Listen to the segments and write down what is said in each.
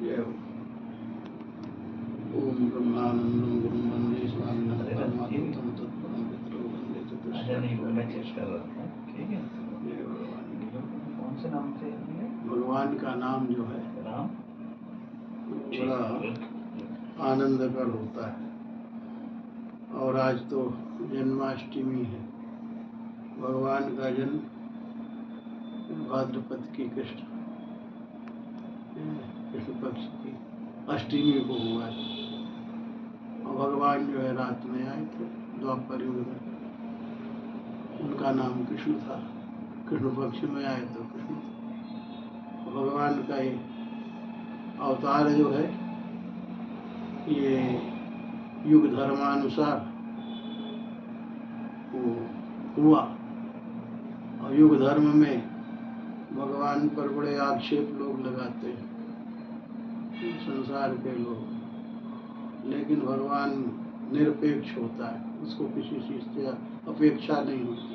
जय हो। ओम ब्रह्मानंदं गुरुं वंदे स्वामिनं परमात्मं तत्परं पितरं वंदे ठीक है। जय भगवान। कौन से नाम से? भगवान का नाम जो है राम बड़ा आनंदकर होता है। और आज तो जन्माष्टमी है। भगवान का जन्म भाद्रपद की कृष्ण पक्ष की अष्टमी को हुआ है। और भगवान जो है रात में आए थे द्वापर युग में। उनका नाम कृष्ण था। कृष्ण पक्ष में आए तो कृष्ण था। भगवान का ये अवतार जो है ये युग धर्मानुसार वो हुआ। और युग धर्म में भगवान पर बड़े आक्षेप लोग लगाते हैं, संसार के लोग। लेकिन भगवान निरपेक्ष होता है, उसको किसी चीज से अपेक्षा नहीं होती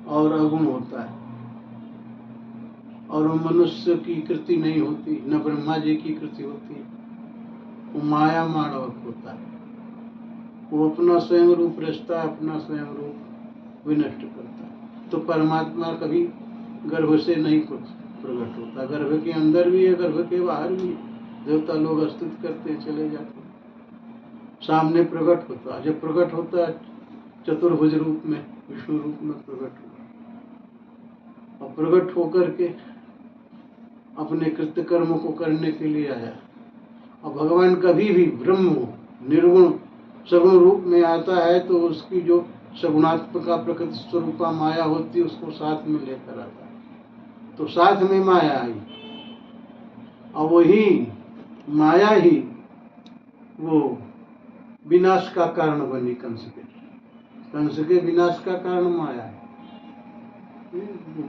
और अगुण होता है। और वो मनुष्य की कृति नहीं होती, न ब्रह्मा जी की कृति होती है। वो माया माणवक होता है। वो अपना स्वयं रूप रचता है, अपना स्वयं रूप विनष्ट करता है। तो परमात्मा कभी गर्भ से नहीं कुछ प्रकट होता। गर्भ के अंदर भी है, गर्भ के बाहर भी है। देवता लोग स्तुति करते चले जाते, सामने प्रकट होता है। जब प्रकट होता है चतुर्भुज रूप में, विष्णु रूप में प्रकट होता है। और प्रकट होकर के अपने कृत्य कर्म को करने के लिए आया। और भगवान कभी भी ब्रह्म निर्गुण सगुण रूप में आता है तो उसकी जो सगुणात्मका प्रकृति स्वरूपा माया होती है उसको साथ में लेकर आता है। तो साथ में माया आई और वही माया ही वो विनाश का कारण बनी। कंस के विनाश का कारण माया है,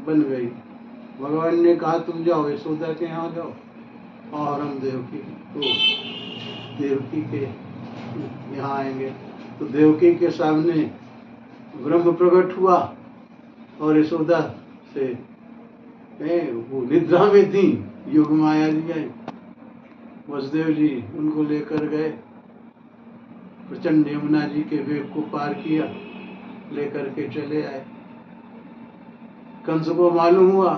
बन गई। भगवान ने कहा तुम जाओ यशोदा के यहाँ जाओ और हम देवकी के यहाँ आएंगे। तो देवकी के सामने ब्रह्म प्रकट हुआ और यशोदा से वो निद्रा में थी, योग माया जी आई। वसुदेव जी उनको लेकर गए, प्रचंड यमुना जी के वेग को पार किया, लेकर के चले आए। कंस को मालूम हुआ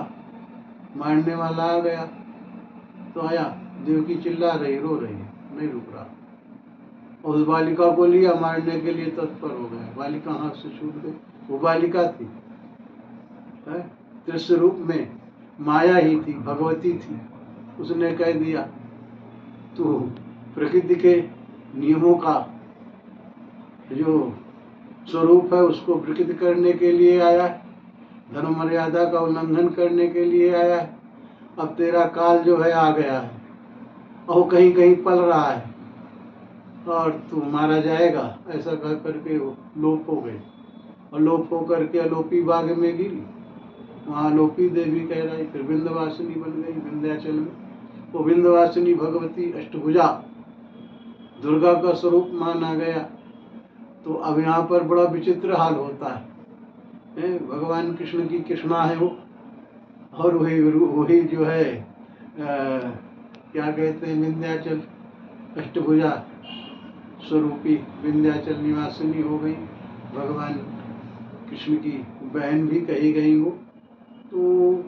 मारने वाला आ गया तो आया, देवकी चिल्ला रही, रो रही है, नहीं रुक रहा। और उस बालिका को लिया, मारने के लिए तत्पर हो गया। बालिका हाथ से छूट गई। वो बालिका थी, दृश्य रूप में माया ही थी, भगवती थी। उसने कह दिया तू प्रकृति के नियमों का जो स्वरूप है उसको विकृत करने के लिए आया, धर्म मर्यादा का उल्लंघन करने के लिए आया। अब तेरा काल जो है आ गया है और कहीं कहीं पल रहा है और तू मारा जाएगा। ऐसा कह करके वो लोप हो गई और लोप होकर के अलोपी बाग में गिरी। वहाँ अलोपी देवी कह रही, फिर विंध्यवासिनी बन गई विंध्याचल में। वो विंध्यवासिनी भगवती अष्टभुजा दुर्गा का स्वरूप माना गया। तो अब यहाँ पर बड़ा विचित्र हाल होता है। भगवान कृष्ण की कृष्णा है वो, और वही जो है क्या कहते हैं, विंध्याचल अष्टभुजा स्वरूपी विंध्याचल निवासिनी हो गई। भगवान कृष्ण की बहन भी कही गई हो। तो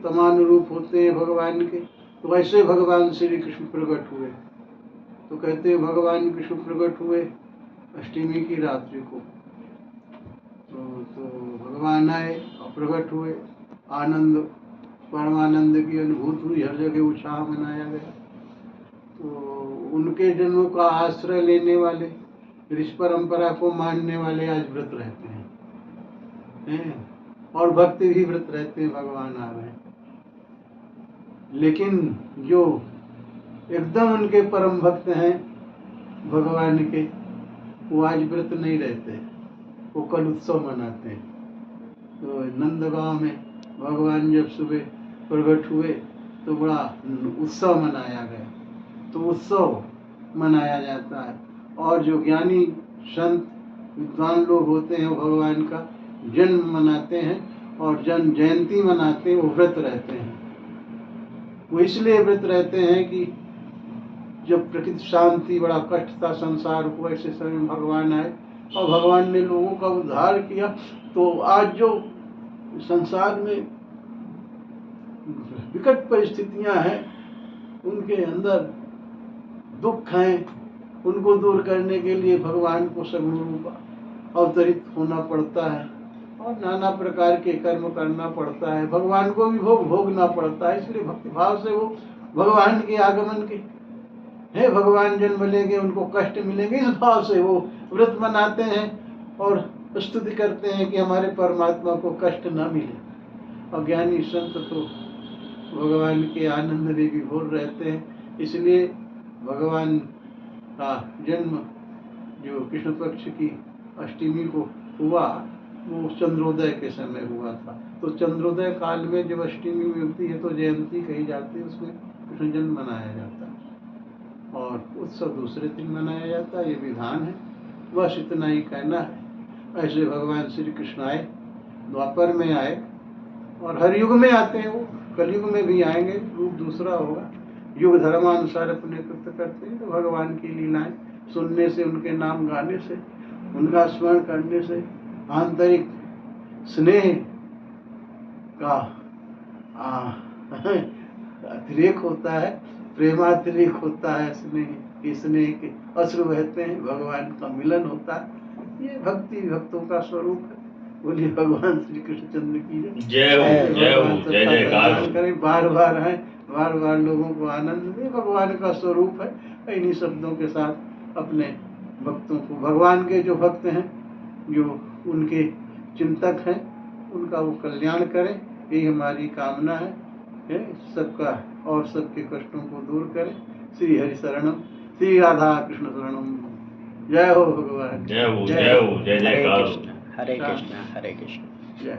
तमाम रूप होते हैं भगवान के। तो वैसे भगवान श्री कृष्ण प्रकट हुए। तो कहते हैं भगवान कृष्ण प्रकट हुए अष्टमी की रात्रि को। तो भगवान आए और प्रकट हुए, आनंद परमानंद की अनुभूति हुई, हर जगह उत्साह मनाया गया। तो उनके जन्म का आश्रय लेने वाले, ऋषि परंपरा को मानने वाले आज व्रत रहते हैं और भक्त भी व्रत रहते हैं, भगवान आ गए। लेकिन जो एकदम उनके परम भक्त हैं भगवान के, वो आज व्रत नहीं रहते, वो कल उत्सव मनाते हैं। तो नंदगांव में भगवान जब सुबह प्रकट हुए तो बड़ा उत्सव मनाया गया। तो उत्सव मनाया जाता है। और जो ज्ञानी संत विद्वान लोग होते हैं वो भगवान का जन्म मनाते हैं और जन्म जयंती मनाते हैं, वो व्रत रहते हैं। वो इसलिए व्रत रहते हैं कि जब प्रकृति शांति, बड़ा कष्ट था संसार को, ऐसे समय में भगवान आए और भगवान ने लोगों का उद्धार किया। तो आज जो संसार में विकट परिस्थितियां हैं, उनके अंदर दुख हैं, उनको दूर करने के लिए भगवान को सगुण रूप अवतरित होना पड़ता है और नाना प्रकार के कर्म करना पड़ता है। भगवान को भी भोग भोगना पड़ता है। इसलिए भक्ति भाव से वो भगवान के आगमन के, हे भगवान जन्म लेंगे उनको कष्ट मिलेंगे, इस भाव से वो व्रत मनाते हैं और स्तुति करते हैं कि हमारे परमात्मा को कष्ट न मिले। और ज्ञानी संत तो भगवान के आनंद में विभोर रहते हैं। इसलिए भगवान का जन्म जो कृष्ण पक्ष की अष्टमी को हुआ, वो चंद्रोदय के समय हुआ था। तो चंद्रोदय काल में जब अष्टमी मिलती है तो जयंती कही जाती है, उसमें कृष्ण जन्म मनाया जाता है और उत्सव दूसरे दिन मनाया जाता है। ये विधान है, बस इतना ही कहना है। ऐसे भगवान श्री कृष्ण आए, द्वापर में आए और हर युग में आते हैं। वो कलयुग में भी आएंगे, रूप दूसरा होगा। युग धर्मानुसार अपने कृत्य करते हैं। तो भगवान की लीलाएं सुनने से, उनके नाम गाने से, उनका स्मरण करने से आंतरिक स्नेह का अतिरेक होता है, प्रेमातिरेक होता है। स्नेह के अश्रु बहते हैं, भगवान का मिलन होता है। ये भक्ति भक्तों का स्वरूप है। बोलिए भगवान श्री कृष्णचंद्र की जय हो, जय हो, जय जयकार करें। बार बार है, बार बार लोगों को आनंद दे। भगवान का स्वरूप है। इन्हीं शब्दों के साथ अपने भक्तों को, भगवान के जो भक्त हैं, जो उनके चिंतक हैं, उनका वो कल्याण करें, यही हमारी कामना है। सबका और सबके कष्टों को दूर करें। श्री हरि शरणम, श्री राधा कृष्ण शरणम। जय हो भगवान, जय हो, जय हो, जय हरे जयकार। कृष्ण हरे कृष्ण हरे कृष्ण। जय।